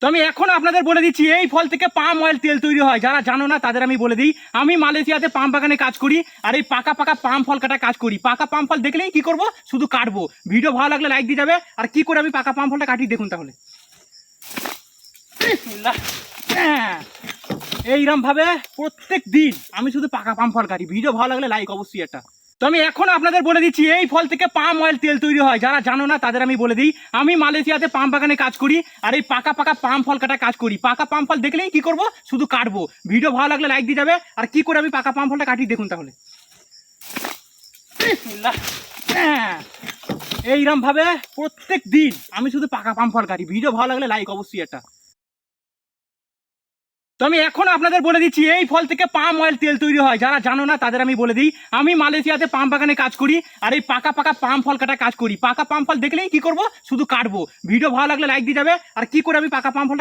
তো আমি এখন আপনাদের বলে দিচ্ছি এই ফল থেকে পাম অয়েল তেল তৈরি হয়। যারা জানো না তাদের আমি বলে দিই, আমি মালয়েশিয়াতে পাম বাগানে কাজ করি আর এই পাকা পাকা পাম ফল কাটা কাজ করি। পাকা পাম ফল দেখলেই কি করব, শুধু কাটবো। ভিডিও ভালো লাগলে লাইক দিয়ে যাবে। আর কি করে আমি পাকা পাম ফলটা কাটি দেখুন তাহলে। এইরকম ভাবে প্রত্যেক দিন আমি শুধু পাকা পাম ফল কাটি। ভিডিও ভালো লাগলে লাইক অবশ্যই একটা। তো আমি এখন আপনাদের বলে দিচ্ছি এই ফল থেকে পাম অয়েল তেল তৈরি হয়। যারা জানো না তাদের আমি বলে দিই, আমি মালয়েশিয়াতে পাম বাগানে কাজ করি আর এই পাকা পাকা পাম ফল কাটা কাজ করি। পাকা পাম ফল দেখলেই কি করব, শুধু কাটবো। ভিডিও ভালো লাগলে লাইক দিয়ে যাবে। আর কি করে আমি পাকা পাম ফলটা কাটি দেখুন তাহলে। এইরকম ভাবে প্রত্যেক দিন আমি শুধু পাকা পাম ফল কাটি। ভিডিও ভালো লাগলে লাইক অবশ্যই একটা। তো আমি এখন আপনাদের বলে দিচ্ছি এই ফল থেকে পাম অয়েল তেল তৈরি হয়। যারা জানো না তাদের আমি বলে দিই, আমি মালয়েশিয়াতে পাম বাগানে কাজ করি আর এই পাকা পাকা পাম ফল কাটা কাজ করি। পাকা পাম ফল দেখলেই কি করব, শুধু কাটবো। ভিডিও ভালো লাগলে লাইক দিয়ে যাবে। আর কি করে আমি পাকা পাম ফল